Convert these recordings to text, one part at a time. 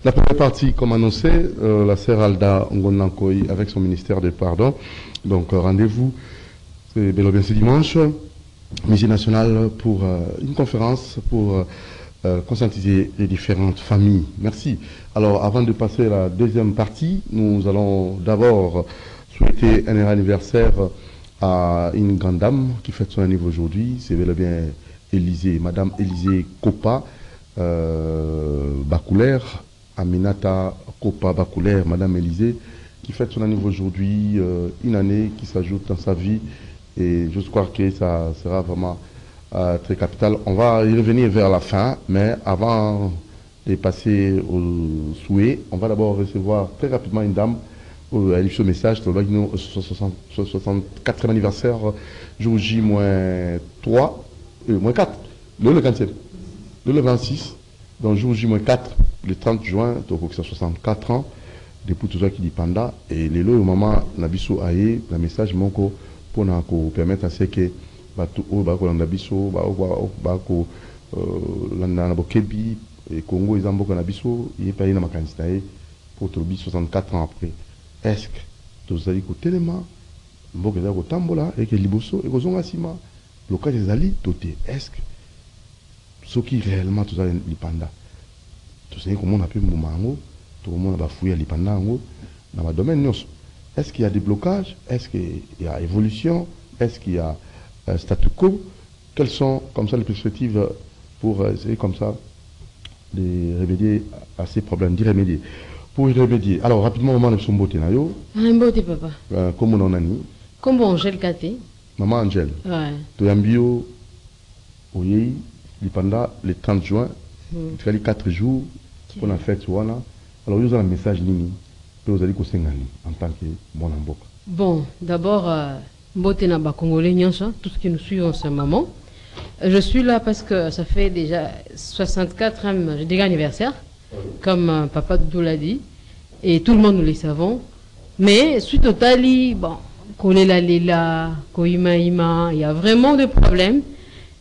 La première partie, comme annoncé, la sœur Alda Ngonankoy avec son ministère de pardon. Donc rendez-vous, c'est bel et bien ce dimanche, Musée national pour une conférence pour conscientiser les différentes familles. Merci. Alors avant de passer à la deuxième partie, nous allons d'abord souhaiter un heureux anniversaire à une grande dame qui fête son anniversaire aujourd'hui. C'est bel et bien Élisée, Madame Élisée Kopa Bakouler, Aminata Kopa Bakouler, Madame Élisée, qui fête son anniversaire aujourd'hui, une année qui s'ajoute dans sa vie, et je crois que ça sera vraiment très capital. On va y revenir vers la fin, mais avant de passer au souhait, on va d'abord recevoir très rapidement une dame. Elle livre ce message, c'est le 64e anniversaire, jour J-3, -4, le 27, le 26, donc jour J-4, le 30 juin, donc ça 64 ans, depuis tout ça qui dit panda, et les lois au moment Nabiso Aye, le message manque pour nous permettre à ce que tout au bako Nabiso, bako Landabokebi, et Congo, ils ont beaucoup Nabiso, il est payé dans ma candidature pour trouver 64 ans après. Est-ce que tous allez côté tellement, beaucoup de tambola et que liboso et que zonga sima, le cas des alliés dotés. Est-ce que ce qui réellement tout ça les panda, tout ça comment on appelle momango, tout le monde va fouiller les panda dans le domaine nous. Est-ce qu'il y a des blocages? Est-ce qu'il y a évolution? Est-ce qu'il y a statu quo? Quelles sont comme ça les perspectives pour essayer comme ça de remédier à ces problèmes, d'y remédier? Pour y remédier, alors rapidement, maman de son beauté, nayo. Un beauté, papa. Comment on a dit? Comme Angèle Kate. Maman Angèle. Ouais. Tu as un bio, oui, pendant le 30 juin, il fallait 4 jours pour la fête. Alors, vous avez un message nini, vous allez en tant que bon en boca. Bon, d'abord, beauté n'a pas congolais, tout ce qui nous suit en ce moment. Je suis là parce que ça fait déjà 64e anniversaire. Comme Papa Doudou l'a dit, et tout le monde nous le savons. Mais suite au Tali, bon, Kolela Lela, Koima Ima, il y a vraiment des problèmes.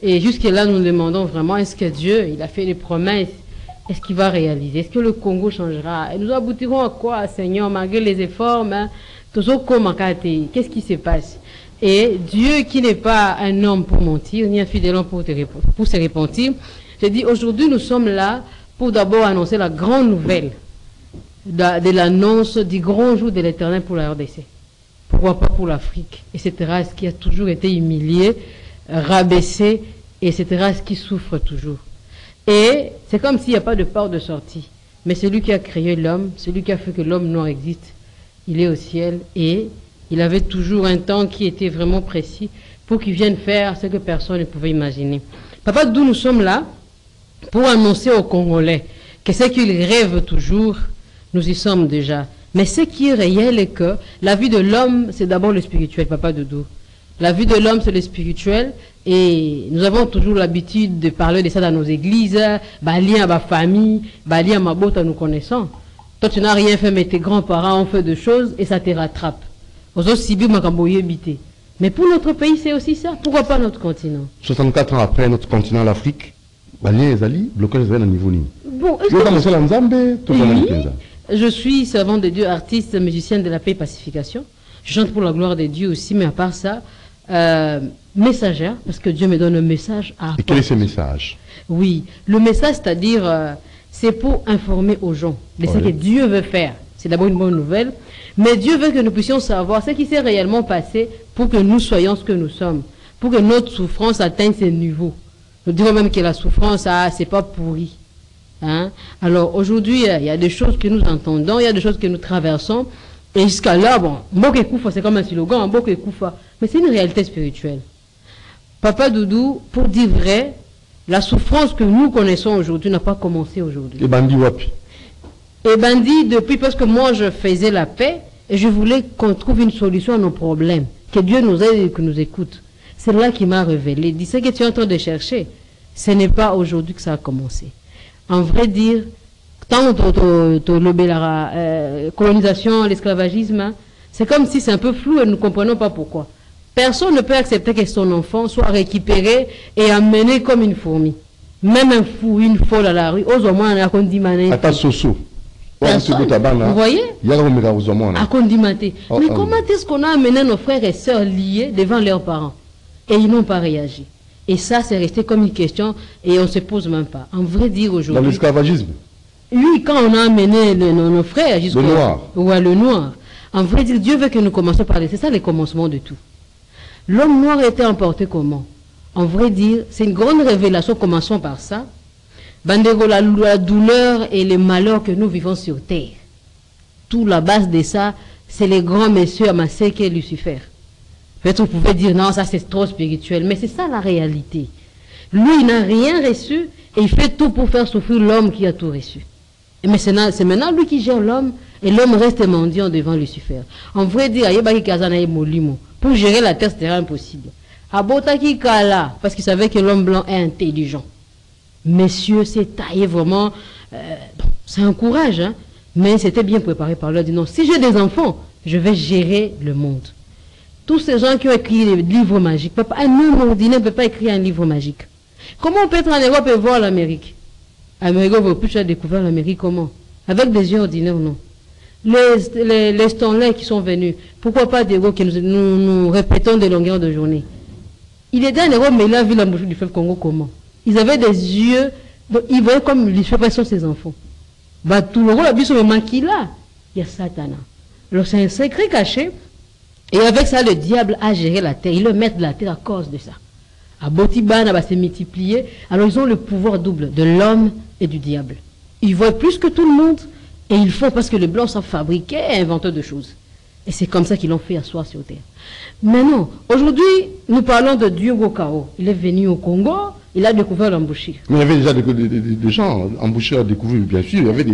Et jusque-là, nous demandons vraiment, est-ce que Dieu, il a fait des promesses, est-ce qu'il va réaliser? Est-ce que le Congo changera? Et nous aboutirons à quoi, Seigneur, malgré les efforts, mais qu'est-ce qui se passe? Et Dieu, qui n'est pas un homme pour mentir, ni un fidèle homme pour se repentir, je dis, aujourd'hui, nous sommes là pour d'abord annoncer la grande nouvelle de l'annonce du grand jour de l'Éternel pour la RDC. Pourquoi pas pour l'Afrique, etc. Ce qui a toujours été humilié, rabaissé, etc. Ce qui souffre toujours. Et c'est comme s'il n'y a pas de porte de sortie. Mais celui qui a créé l'homme, celui qui a fait que l'homme noir existe, il est au ciel et il avait toujours un temps qui était vraiment précis pour qu'il vienne faire ce que personne ne pouvait imaginer. Papa, d'où nous sommes là? Pour annoncer aux Congolais que ce qu'ils rêvent toujours, nous y sommes déjà. Mais ce qui est réel est que la vie de l'homme, c'est d'abord le spirituel, Papa Doudou. La vie de l'homme, c'est le spirituel. Et nous avons toujours l'habitude de parler de ça dans nos églises, lien à ma famille, lien à ma botte, nous connaissons. Toi, tu n'as rien fait, mais tes grands-parents ont fait des choses et ça te rattrape. Mais pour notre pays, c'est aussi ça. Pourquoi pas notre continent? 64 ans après notre continent, l'Afrique, bon, je suis servante de Dieu, artiste, musicienne de la paix et pacification. Je chante pour la gloire de Dieu aussi, mais à part ça, messagère, parce que Dieu me donne un message à apporter. Et quel est ce message? Oui, le message, c'est-à-dire, c'est pour informer aux gens de ce que Dieu veut faire. C'est d'abord une bonne nouvelle, mais Dieu veut que nous puissions savoir ce qui s'est réellement passé pour que nous soyons ce que nous sommes, pour que notre souffrance atteigne ses niveaux. Nous disons même que la souffrance, c'est pas pourri. Hein? Alors aujourd'hui, il y a des choses que nous entendons, il y a des choses que nous traversons, et jusqu'à là, bon, Mboke Koufa, c'est comme un slogan, Mboke Koufa, mais c'est une réalité spirituelle. Papa Doudou, pour dire vrai, la souffrance que nous connaissons aujourd'hui n'a pas commencé aujourd'hui. Et Bandi Wapi? Et Bandi, depuis, parce que moi je faisais la paix, et je voulais qu'on trouve une solution à nos problèmes, que Dieu nous aide et que nous écoute. C'est là qu'il m'a révélé. Dis ce que tu es en train de chercher. Ce n'est pas aujourd'hui que ça a commencé. En vrai dire, tant la colonisation, l'esclavagisme, c'est comme si c'est un peu flou et nous ne comprenons pas pourquoi. Personne ne peut accepter que son enfant soit récupéré et amené comme une fourmi. Même un fou, une folle à la rue, aux hommes, on a condamné. Attends, Soso. Vous voyez? À condamner. Mais comment est-ce qu'on a amené nos frères et sœurs liés devant leurs parents? Et ils n'ont pas réagi. Et ça, c'est resté comme une question et on ne se pose même pas. En vrai dire aujourd'hui. Dans l'esclavagisme? Oui, quand on a amené nos frères jusqu'au... Le noir. Ouais, le noir. En vrai dire, Dieu veut que nous commencions par... C'est ça le commencement de tout. L'homme noir a été emporté comment? En vrai dire, c'est une grande révélation. Commençons par ça. Bandego, la douleur et les malheurs que nous vivons sur terre. Tout la base de ça, c'est les grands messieurs Amaseke et Lucifer. Peut-être vous pouvez dire, non, ça c'est trop spirituel. Mais c'est ça la réalité. Lui, il n'a rien reçu et il fait tout pour faire souffrir l'homme qui a tout reçu. Mais c'est maintenant lui qui gère l'homme et l'homme reste mendiant devant Lucifer. En vrai dire, pour gérer la terre, c'était impossible. Abotaki Kala, parce qu'il savait que l'homme blanc est intelligent. Messieurs, c'est taillé vraiment, c'est un courage, hein, mais c'était bien préparé par lui. Il dit non, si j'ai des enfants, je vais gérer le monde. Tous ces gens qui ont écrit des livres magiques, un homme ordinaire ne peut pas écrire un livre magique. Comment on peut être en Europe et voir l'Amérique? Amérique, tu as découvert l'Amérique comment? Avec des yeux ordinaires, non. Les Stanley qui sont venus, pourquoi pas des gars que nous répétons des longueurs de journée? Il était en Europe, mais il a vu la bouche du fleuve Congo comment? Ils avaient des yeux, donc ils voyaient comme les cheveux sont ses enfants. Bah, tout le monde a vu sur le manquis là. Il y a Satan. Alors c'est un secret caché. Et avec ça, le diable a géré la terre. Il le met de la terre à cause de ça. À Botibana va se multiplier. Alors ils ont le pouvoir double de l'homme et du diable. Ils voient plus que tout le monde. Et ils font parce que les blancs sont fabriqués et inventeurs de choses. Et c'est comme ça qu'ils l'ont fait asseoir sur terre. Maintenant, aujourd'hui, nous parlons de Dieu Gokao. Il est venu au Congo. Il a découvert l'embouchure. Mais il y avait déjà des gens embouchés à découvrir, bien sûr. Il y avait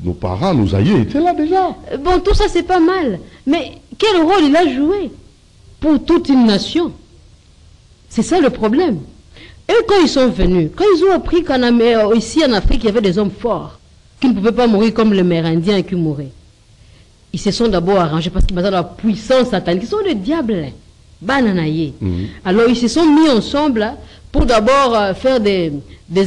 nos parents, nos aïeux étaient là déjà. Bon, tout ça, c'est pas mal. Mais quel rôle il a joué pour toute une nation? C'est ça le problème. Et quand ils sont venus, quand ils ont appris qu'ici en Afrique, il y avait des hommes forts, qui ne pouvaient pas mourir comme les Mérindiens qui mouraient, ils se sont d'abord arrangés parce qu'ils ont la puissance satanique. Ils sont le diable. Bananaye. Alors ils se sont mis ensemble là, pour d'abord faire des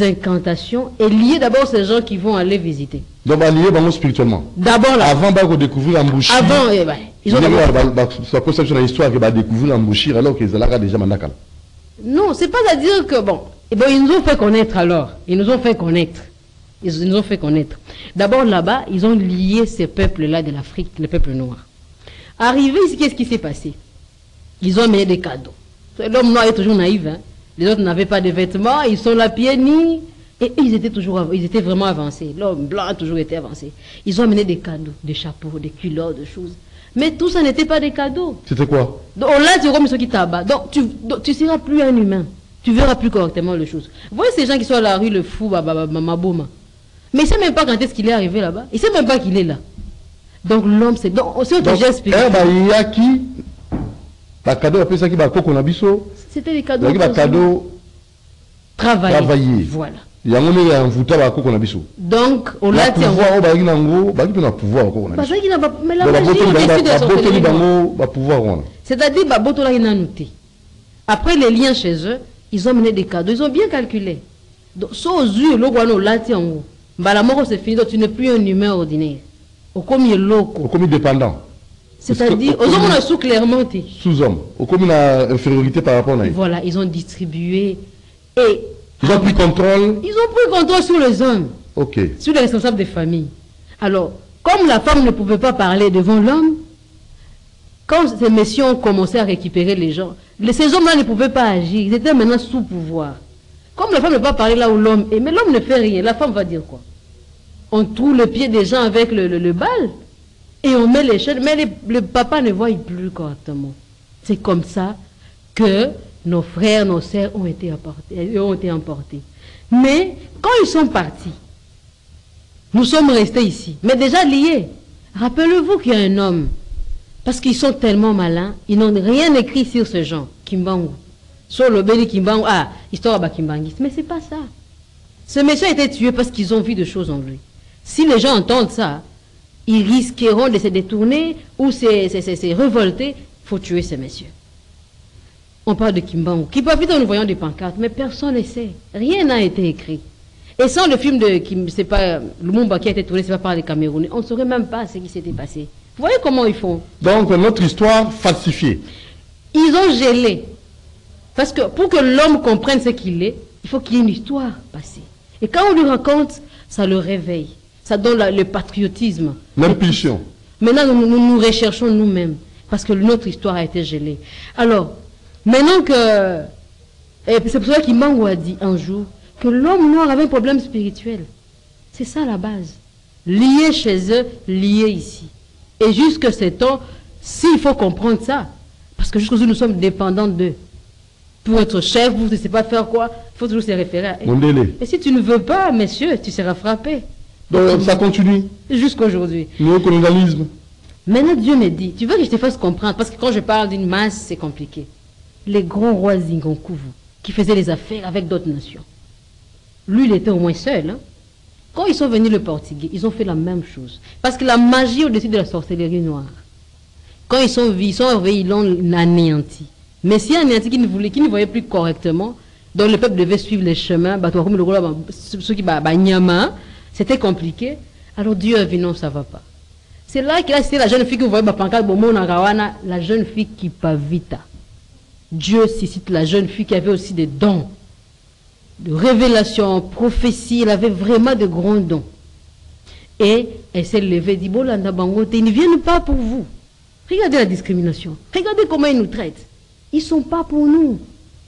incantations et lier d'abord ces gens qui vont aller visiter. Donc, lier spirituellement. D'abord là. Avant de découvrir l'embouchure. Avant, ils ont la conception de l'histoire qui va découvrir l'embouchure alors qu'ils allaient déjà mandakal. Non, c'est pas à dire que bon, ils nous ont fait connaître alors. Ils nous ont fait connaître. Ils nous ont fait connaître. D'abord là-bas, ils ont lié ces peuples-là de l'Afrique, les peuples noirs. Arrivé ici, qu'est-ce qui s'est passé? Ils ont amené des cadeaux. L'homme noir est toujours naïf, hein. Les autres n'avaient pas de vêtements, ils sont là pieds nus. Et ils étaient vraiment avancés. L'homme blanc a toujours été avancé. Ils ont amené des cadeaux, des chapeaux, des culottes, des choses. Mais tout ça n'était pas des cadeaux. C'était quoi? Donc là, tu comme ceux qui t'abattent. Donc tu seras plus un humain. Tu verras plus correctement les choses. Vous voyez ces gens qui sont à la rue, le fou, Maboma. Mais il ne sait même pas quand est-ce qu'il est arrivé là-bas. Il ne sait même pas qu'il est là. Donc l'homme, c'est... Donc c'est que j'ai expliqué. Il y a qui? Les cadeaux, après ça qui va qu'on a biso. C'était des cadeaux. Il y a des cadeaux travailler. Voilà. Il y a un voûte à qu'on a biso. Donc, on l'a dit. Mais la magie c'est-à-dire, après les liens chez eux, ils ont mené des cadeaux. Ils ont bien calculé. Donc, aux yeux, c'est fini. Donc, tu n'es plus un humain ordinaire. Au commis loco. Au commis dépendant. C'est-à-dire, aux hommes, on a sous clairement. Sous-homme. Au commis infériorité par rapport à nous. Voilà, ils ont distribué. Et ils ont pris contrôle. Ils ont pris contrôle sur les hommes. Ok. Sur les responsables des familles. Alors, comme la femme ne pouvait pas parler devant l'homme, quand ces messieurs ont commencé à récupérer les gens, ces hommes-là ne pouvaient pas agir. Ils étaient maintenant sous pouvoir. Comme la femme ne peut pas parler là où l'homme est, mais l'homme ne fait rien. La femme va dire quoi? On trouve le pied des gens avec le bal et on met les chaînes, mais le papa ne voit plus correctement. C'est comme ça que nos frères, nos sœurs ont été emportés. Mais quand ils sont partis, nous sommes restés ici, mais déjà liés. Rappelez-vous qu'il y a un homme, parce qu'ils sont tellement malins, ils n'ont rien écrit sur ce genre, Kimbangu. Sur le Béli Kimbangu, histoire à Kimbangis. Mais c'est pas ça. Ce monsieur a été tué parce qu'ils ont vu des choses en lui. Si les gens entendent ça, ils risqueront de se détourner ou se révolter. Il faut tuer ce monsieur. On parle de Kimbangu. Kipavita, nous voyons des pancartes, mais personne ne sait. Rien n'a été écrit. Et sans le film de c'est pas Lumumba qui a été tourné, c'est pas par les Camerounais, on ne saurait même pas ce qui s'était passé. Vous voyez comment ils font? Donc, notre histoire falsifiée. Ils ont gelé. Parce que pour que l'homme comprenne ce qu'il est, il faut qu'il y ait une histoire passée. Et quand on lui raconte, ça le réveille. Ça donne le patriotisme. L'impulsion. Maintenant, nous recherchons nous-mêmes. Parce que notre histoire a été gelée. Alors, maintenant que... C'est pour ça qu'Imbangu a dit un jour que l'homme noir avait un problème spirituel. C'est ça la base. Lié chez eux, lié ici. Et jusque ce temps, s'il faut comprendre ça, parce que jusqu'aujourd'hui nous sommes dépendants d'eux. Pour être chef, vous ne savez pas faire quoi, il faut toujours se référer à eux. Et si tu ne veux pas, messieurs, tu seras frappé. Donc ça continue. Jusqu'aujourd'hui. Néocolonialisme. Maintenant Dieu me dit, tu veux que je te fasse comprendre, parce que quand je parle d'une masse, c'est compliqué. Les grands rois Zingonkuvu, qui faisaient les affaires avec d'autres nations. Lui, il était au moins seul. Hein? Quand ils sont venus le Portugais, ils ont fait la même chose. Parce que la magie au-dessus de la sorcellerie noire. Quand ils sont arrivés, ils l'ont anéanti. Mais si anéanti qui ne voyait plus correctement, donc le peuple devait suivre les chemins, ceux qui c'était compliqué. Alors Dieu a vu, non, ça ne va pas. C'est là qu'il a cité la jeune fille que vous voyez, la jeune fille Kipavita. Dieu cite la jeune fille qui avait aussi des dons de révélation, prophétie, elle avait vraiment de grands dons. Et elle s'est levée, dit, Bolanda Bangote, ils ne viennent pas pour vous. Regardez la discrimination. Regardez comment ils nous traitent. Ils ne sont pas pour nous.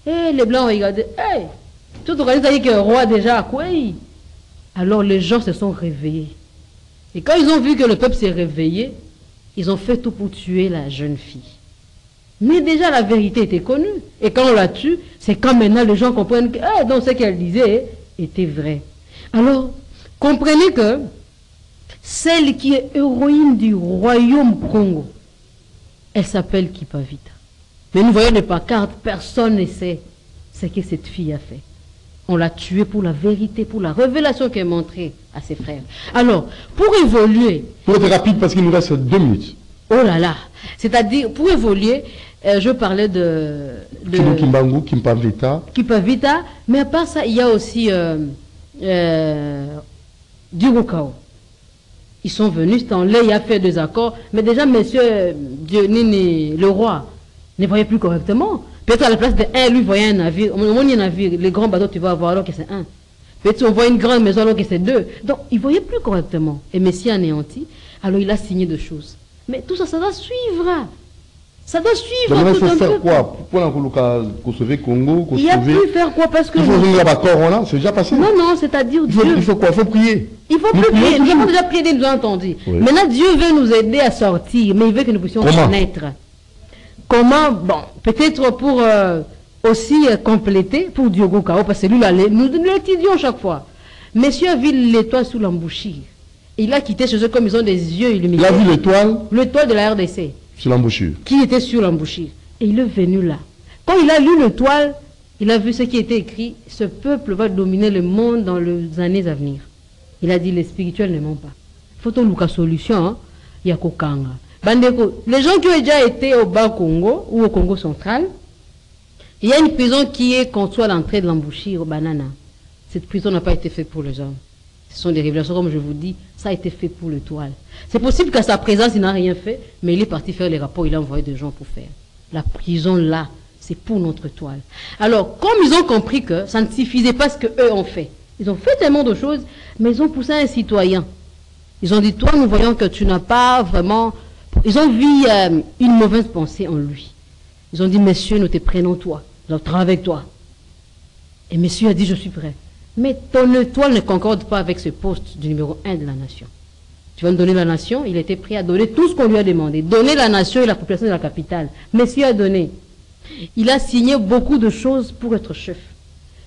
Et les Blancs, regardez. Hey, tout le monde a dit que le roi déjà a quoi? Alors les gens se sont réveillés. Et quand ils ont vu que le peuple s'est réveillé, ils ont fait tout pour tuer la jeune fille. Mais déjà la vérité était connue. Et quand on la tue, c'est quand maintenant les gens comprennent que donc ce qu'elle disait était vrai. Alors, comprenez que celle qui est héroïne du royaume Congo, elle s'appelle Kipavita. Mais nous voyons des pancartes, personne ne sait ce que cette fille a fait. On l'a tuée pour la vérité, pour la révélation qu'elle montrait à ses frères. Alors, pour évoluer... Pour être rapide, parce qu'il nous reste 2 minutes. Oh là là. C'est-à-dire, pour évoluer, je parlais de Kimbangu, Kipavita. Mais à part ça, il y a aussi Dirukao. Ils sont venus, Stanley, il a fait des accords. Mais déjà, monsieur Dionini, le roi, ne voyait plus correctement. Peut-être à la place de un, lui voyait un navire. Au moins, il y a un navire. Les grands bateaux, tu vas voir alors que c'est un. Peut-être on voit une grande maison alors que c'est 2. Donc, il ne voyait plus correctement. Et Messie anéanti. Alors, il a signé des choses. Mais tout ça, ça doit suivre. Ça doit suivre. Donc, il faut faire quoi? Pour sauver Congo, il n'y a plus faire quoi parce que... Il faut venir à Corona, c'est déjà passé. Non, c'est-à-dire Dieu... Il faut quoi? Il faut prier. Il faut plus prier. Nous avons déjà prié, nous avons entendu. Oui. Maintenant, Dieu veut nous aider à sortir, mais il veut que nous puissions connaître. Comment? Bon, peut-être pour aussi compléter, pour Diogo Kao, parce que lui, nous l'étudions chaque fois. Monsieur a vu l'étoile sous l'embouchure. Il a quitté chez eux comme ils ont des yeux illuminés. Il a vu l'étoile? L'étoile de la RDC. Sur l'embouchure. Qui était sur l'embouchure. Et il est venu là. Quand il a lu l'étoile, il a vu ce qui était écrit. Ce peuple va dominer le monde dans les années à venir. Il a dit les spirituels ne mentent pas. Il faut trouver une solution. Il y a Kokanga. Les gens qui ont déjà été au Bas-Congo ou au Congo central, il y a une prison qui est contre l'entrée de l'embouchure au Banana. Cette prison n'a pas été faite pour les hommes. Ce sont des révélations, comme je vous dis, ça a été fait pour l'étoile. C'est possible qu'à sa présence, il n'a rien fait, mais il est parti faire les rapports, il a envoyé des gens pour faire. La prison là, c'est pour notre toile. Alors, comme ils ont compris que ça ne suffisait pas ce qu'eux ont fait, ils ont fait tellement de choses, mais ils ont poussé un citoyen. Ils ont dit, toi, nous voyons que tu n'as pas vraiment... Ils ont vu une mauvaise pensée en lui. Ils ont dit, monsieur, nous te prenons toi, nous travaillons avec toi. Et monsieur a dit, je suis prêt. Mais ton étoile ne concorde pas avec ce poste du numéro 1 de la nation. Tu vas nous donner la nation, il était prêt à donner tout ce qu'on lui a demandé. Donner la nation et la population de la capitale. Monsieur a donné. Il a signé beaucoup de choses pour être chef.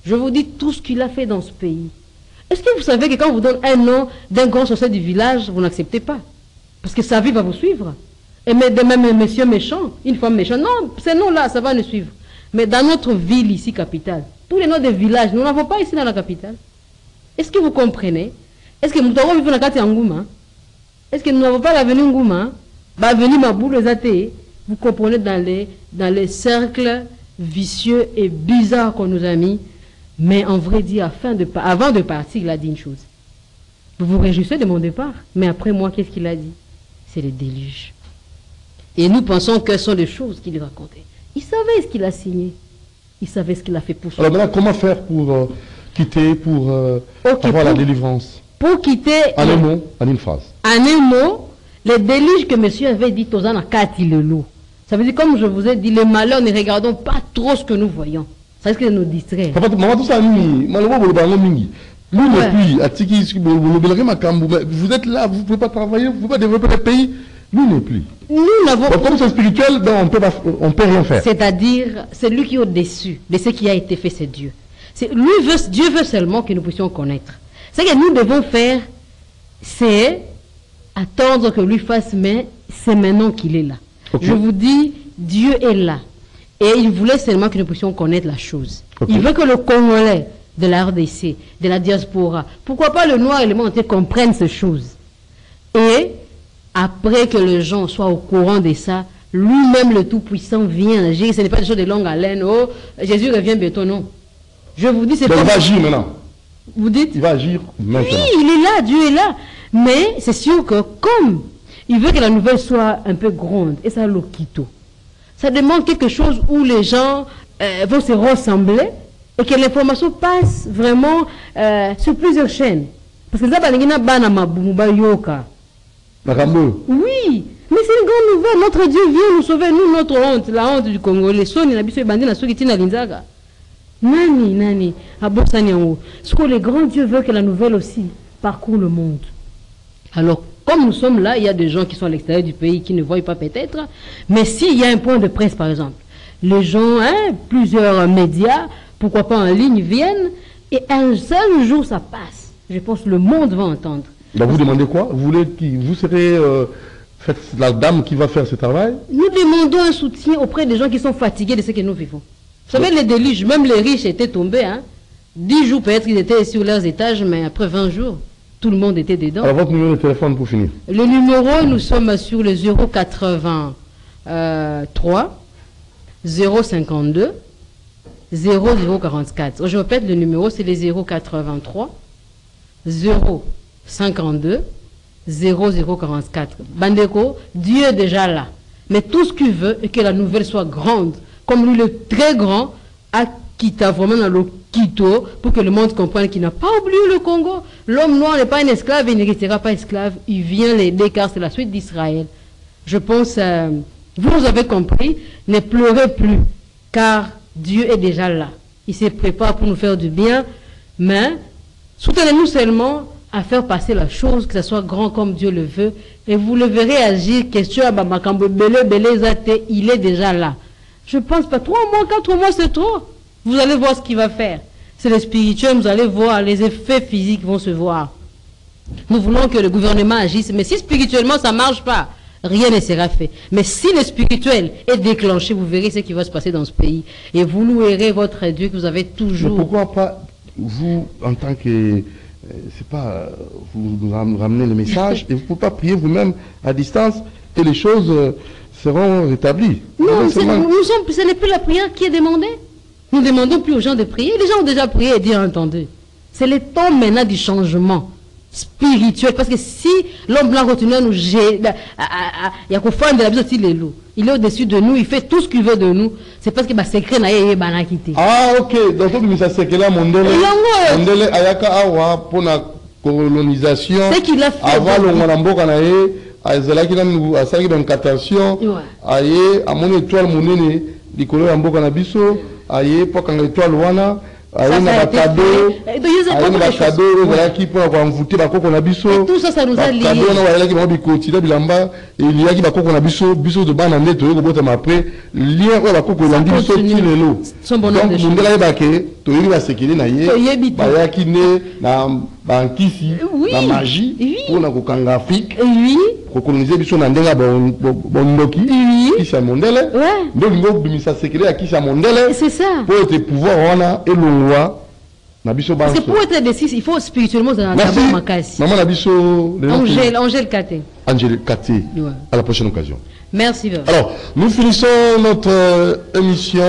Je vous dis tout ce qu'il a fait dans ce pays. Est-ce que vous savez que quand on vous donne un nom d'un grand sorcier du village, vous n'acceptez pas? Parce que sa vie va vous suivre. Et de même un monsieur méchant, une femme méchante. Non, ces noms-là, ça va nous suivre. Mais dans notre ville ici, capitale, tous les noms des villages, nous n'avons pas ici dans la capitale. Est-ce que vous comprenez? Est-ce que nous avons vu la carte Ngouma? Est-ce que nous n'avons pas l'avenue Ngouma? L'avenue Mabou, les athées, vous comprenez dans les cercles vicieux et bizarre qu'on nous a mis. Mais en vrai dit, avant de partir, il a dit une chose. Vous vous réjouissez de mon départ, mais après moi, qu'est-ce qu'il a dit? C'est le déluge. Et nous pensons que ce sont des choses qu'il racontait. Il savait ce qu'il a signé. Il savait ce qu'il a fait pour ça. Alors maintenant, comment faire pour quitter, pour avoir la délivrance? Pour quitter... En un mot, en une phrase. En un mot, le déluge que monsieur avait dit aux ans à Katilelo. Ça veut dire, comme je vous ai dit, les malheurs, ne regardons pas trop ce que nous voyons. Ça risque de nous distraire. Vous êtes là, vous ne pouvez pas travailler, vous ne pouvez pas développer le pays. Nous n'est plus. Nous n'avons pas. Comme c'est spirituel, ben on peut rien faire. C'est-à-dire, c'est lui qui est au-dessus de ce qui a été fait, c'est Dieu. Dieu veut seulement que nous puissions connaître. Ce que nous devons faire, c'est attendre que lui fasse, mais c'est maintenant qu'il est là. Okay. Je vous dis, Dieu est là. Et il voulait seulement que nous puissions connaître la chose. Okay. Il veut que le Congolais de la RDC, de la diaspora, pourquoi pas le noir et le monde entier comprennent ces choses. Et après que les gens soient au courant de ça, lui-même le Tout-Puissant vient agir. Ce n'est pas des choses de longue haleine. Oh, Jésus revient bientôt, non. Je vous dis, c'est pas... Il va agir maintenant. Vous dites? Il va agir maintenant. Oui, il est là, Dieu est là. Mais c'est sûr que comme il veut que la nouvelle soit un peu grande, et ça l'okito, ça demande quelque chose où les gens vont se ressembler et que l'information passe vraiment sur plusieurs chaînes. Parce que ça va oui, mais c'est une grande nouvelle. Notre Dieu vient nous sauver, nous, notre honte, la honte du Congo. Les sons, il a bis bandé, la soukiti na linzaga. Nani, abosaniango. Ce que le grand Dieu veut que la nouvelle aussi parcourt le monde. Alors, comme nous sommes là, il y a des gens qui sont à l'extérieur du pays qui ne voient pas peut-être. Mais s'il y a un point de presse, par exemple, les gens, plusieurs médias, pourquoi pas en ligne, viennent et un seul jour ça passe. Je pense que le monde va entendre. Donc vous demandez quoi? Vous voulez qui? Vous serez la dame qui va faire ce travail? Nous demandons un soutien auprès des gens qui sont fatigués de ce que nous vivons. Vous savez, les déluges, même les riches étaient tombés. 10 jours peut-être qu'ils étaient sur leurs étages, mais après 20 jours, tout le monde était dedans. Alors votre numéro de téléphone pour finir? Le numéro, nous sommes sur le 083 052 0044. Je répète, le numéro, c'est les 083 052 0044. Bandeko, Dieu est déjà là. Mais tout ce qu'il veut est que la nouvelle soit grande. Comme lui, le très grand, a quitté vraiment dans le Quito pour que le monde comprenne qu'il n'a pas oublié le Congo. L'homme noir n'est pas un esclave et il ne restera pas esclave. Il vient l'aider car c'est la suite d'Israël. Je pense, vous avez compris, ne pleurez plus car Dieu est déjà là. Il se prépare pour nous faire du bien, mais soutenez-nous seulement à faire passer la chose, que ce soit grand comme Dieu le veut, et vous le verrez agir. Question à Bamakambo, il est déjà là. Je pense pas, 3 mois, 4 mois, c'est trop. Vous allez voir ce qu'il va faire. C'est le spirituel, vous allez voir, les effets physiques vont se voir. Nous voulons que le gouvernement agisse, mais si spirituellement ça ne marche pas, rien ne sera fait. Mais si le spirituel est déclenché, vous verrez ce qui va se passer dans ce pays. Et vous louerez votre Dieu que vous avez toujours... Mais pourquoi pas, vous, en tant que... c'est pas... vous nous ramenez le message, et vous ne pouvez pas prier vous-même à distance, et les choses seront rétablies. Non, ce n'est plus la prière qui est demandée. Nous ne demandons plus aux gens de prier. Les gens ont déjà prié et dit, entendez. C'est le temps maintenant du changement spirituel. Parce que si l'homme blanc continue à nous gérer, il y a qu'au fond de la vie aussi les loups. Il est au-dessus de nous, il fait tout ce qu'il veut de nous. C'est parce que le secret n'a pas quitté. Ah, ok. Donc, ça c'est que là, Mondele Ayaka Awa pour la colonisation. C'est qu'il a fait. Avant le Mwanamboka Naye, Azala qui a eu une catastrophe. Aye, à mon étoile, mon nez, l'icône Mboka Nabiso. Aye, pour quand l'étoile Wana. Aye, na cadeau. Aye, na cadeau, voilà qui pour envoûter la coco Nabiso. Tout ça, ça nous a liés. Cadeau, on a qui m'a dit Kotila Bilamba. Et il y a qui va coco Nabiso, biso de banane, tu vois, après. Lien, la coco Nabiso, qui est l'eau. Donc, mon gars, baké, tu vois, c'est qu'il est naïe. Baya qui né, na bankisi, na magie, pour la kokanga Afrique. Oui. Pour coloniser biso na ndenga bondoki. Oui. Qui c'est Mondele. Ouais. Donc, il faut bimisa sécurité à qui c'est Mondele. C'est ça. Pour être pouvoir, on a et le roi. Parce que pour être décis, il faut spirituellement dans la Merci. Maman Nabiso. Angèle Katé. Angèle Katé. Ouais. À la prochaine occasion. Merci. Alors, nous finissons notre émission.